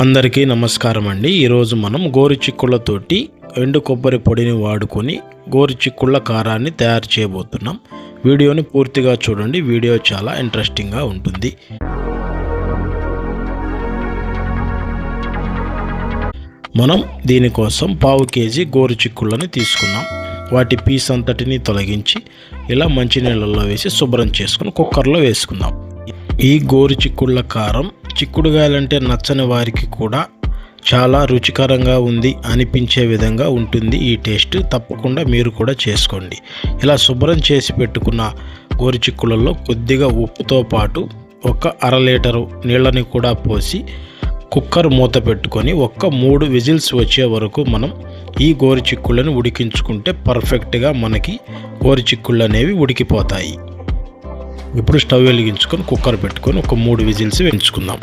అందరికీ నమస్కారం అండి। ఈరోజు మనం గోరుచిక్కుళ్ళతోటి ఎండు కొబ్బరి పొడిని వాడుకొని గోరుచిక్కుళ్ళ కారాన్ని తయారు చేయబోతున్నాం। వీడియోని పూర్తిగా చూడండి, వీడియో చాలా ఇంట్రెస్టింగ్గా ఉంటుంది। మనం దీనికోసం 1/2 కేజీ గోరుచిక్కుళ్ళని తీసుకున్నాం। వాటి పీస్ అంతటిని తొలగించి ఇలా మంచినీళ్ళలో వేసి శుభ్రం చేసుకుని కుక్కర్లో వేసుకుందాం। ఈ గోరుచిక్కుళ్ళ కారం చిక్కుడుగాయలంటే నచ్చని వారికి కూడా చాలా రుచికరంగా ఉంది అనిపించే విధంగా ఉంటుంది। ఈ టేస్ట్ తప్పకుండా మీరు కూడా చేసుకోండి। ఇలా శుభ్రం చేసి పెట్టుకున్న గోరుచిక్కుళ్ళలో కొద్దిగా ఉప్పుతో పాటు 1/2 లీటరు నీళ్ళని కూడా పోసి కుక్కర్ మూత పెట్టుకొని 3 విజిల్స్ వచ్చే వరకు మనం ఈ గోరుచిక్కుళ్ళని ఉడికించుకుంటే పర్ఫెక్ట్గా మనకి గోరుచిక్కుళ్ళు అనేవి ఉడికిపోతాయి। ఇప్పుడు స్టవ్ వెలిగించుకొని కుక్కర్ పెట్టుకొని 3 విజిల్స్ వేయించుకుందాం।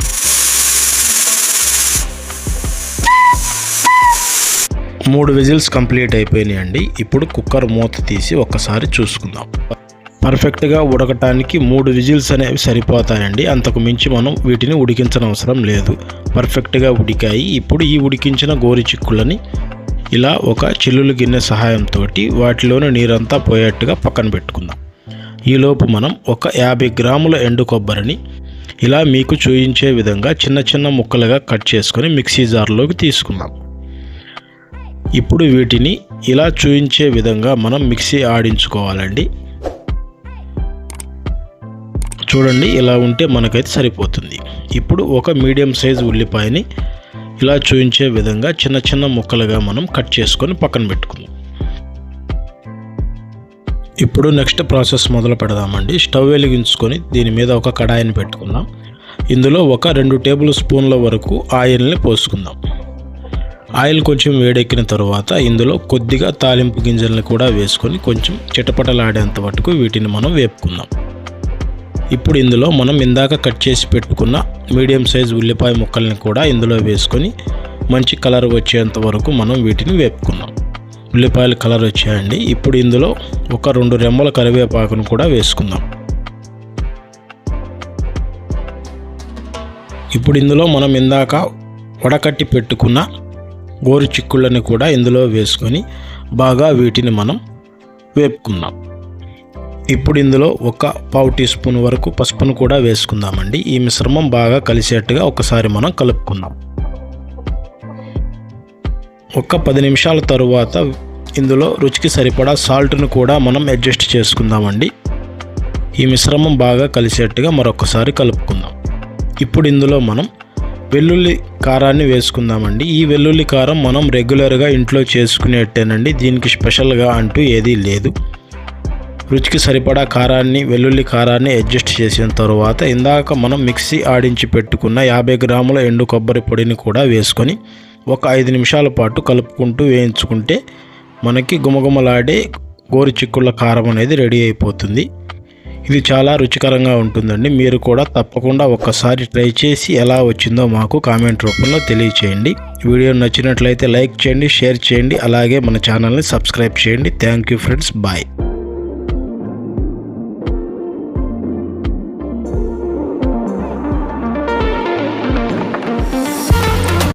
మూడు విజిల్స్ కంప్లీట్ అయిపోయినాయండి। ఇప్పుడు కుక్కర్ మూత తీసి ఒక్కసారి చూసుకుందాం। పర్ఫెక్ట్గా ఉడకటానికి 3 విజిల్స్ అనేవి సరిపోతాయండి, అంతకు మించి మనం వీటిని ఉడికించనవసరం లేదు। పర్ఫెక్ట్గా ఉడికాయి। ఇప్పుడు ఈ ఉడికించిన గోరుచిక్కుళ్ళని ఇలా ఒక చిల్లులు గిన్నె సహాయంతో వాటిలోని నీరంతా పోయేట్టుగా పక్కన పెట్టుకుందాం। ఈలోపు మనం 50 గ్రాముల ఎండు కొబ్బరిని ఇలా మీకు చూయించే విధంగా చిన్న చిన్న ముక్కలుగా కట్ చేసుకొని మిక్సీ జార్లోకి తీసుకుందాం। ఇప్పుడు వీటిని ఇలా చూయించే విధంగా మనం మిక్సీ ఆడించుకోవాలండి। చూడండి, ఇలా ఉంటే మనకైతే సరిపోతుంది। ఇప్పుడు ఒక మీడియం సైజు ఉల్లిపాయని ఇలా చూయించే విధంగా చిన్న చిన్న ముక్కలుగా మనం కట్ చేసుకొని పక్కన పెట్టుకుందాం। ఇప్పుడు నెక్స్ట్ ప్రాసెస్ మొదలు పెడదామండి। స్టవ్ వెలిగించుకొని దీని మీద ఒక కడాయిని పెట్టుకుందాం। ఇందులో 2 టేబుల్ స్పూన్ల వరకు ఆయిల్ని పోసుకుందాం। ఆయిల్ కొంచెం వేడెక్కిన తర్వాత ఇందులో కొద్దిగా తాలింపు గింజల్ని కూడా వేసుకొని కొంచెం చిటపటలాడేంత వరకు వీటిని మనం వేపుకుందాం। ఇప్పుడు ఇందులో మనం ఇందాక కట్ చేసి పెట్టుకున్న మీడియం సైజు ఉల్లిపాయ ముక్కల్ని కూడా ఇందులో వేసుకొని మంచి కలర్ వచ్చేంత వరకు మనం వీటిని వేపుకుందాం। ఉల్లిపాయలు కలర్ వచ్చాయండి। ఇప్పుడు ఇందులో 2 రెమ్మల కరివేపాకును కూడా వేసుకుందాం। ఇప్పుడు ఇందులో మనం ఇందాక వడకట్టి పెట్టుకున్న గోరుచిక్కుళ్ళని కూడా ఇందులో వేసుకొని బాగా వీటిని మనం వేపుకుందాం। ఇప్పుడు ఇందులో 1/2 టీ స్పూన్ వరకు పసుపును కూడా వేసుకుందామండి। ఈ మిశ్రమం బాగా కలిసేట్టుగా ఒకసారి మనం కలుపుకుందాం। 10 నిమిషాల తరువాత ఇందులో రుచికి సరిపడా సాల్ట్ను కూడా మనం అడ్జస్ట్ చేసుకుందామండి। ఈ మిశ్రమం బాగా కలిసేట్టుగా మరొకసారి కలుపుకుందాం। ఇప్పుడు ఇందులో మనం వెల్లుల్లి కారాన్ని వేసుకుందామండి। ఈ వెల్లుల్లి కారం మనం రెగ్యులర్గా ఇంట్లో చేసుకునేట్టేనండి, దీనికి స్పెషల్గా అంటూ ఏదీ లేదు। రుచికి సరిపడా వెల్లుల్లి కారాన్ని అడ్జస్ట్ చేసిన తర్వాత ఇందాక మనం మిక్సీ ఆడించి పెట్టుకున్న 50 గ్రాముల ఎండు కొబ్బరి పొడిని కూడా వేసుకొని 5 నిమిషాల పాటు కలుపుకుంటూ వేయించుకుంటే మనకి గుమగుమలాడే గోరుచిక్కుళ్ళ కారం అనేది రెడీ అయిపోతుంది। ఇది చాలా రుచికరంగా ఉంటుందండి। మీరు కూడా తప్పకుండా ఒక్కసారి ట్రై చేసి ఎలా వచ్చిందో మాకు కామెంట్ రూపంలో తెలియచేయండి। వీడియో నచ్చినట్లయితే లైక్ చేయండి, షేర్ చేయండి, అలాగే మన ఛానల్ని సబ్స్క్రైబ్ చేయండి। Thank you friends, bye.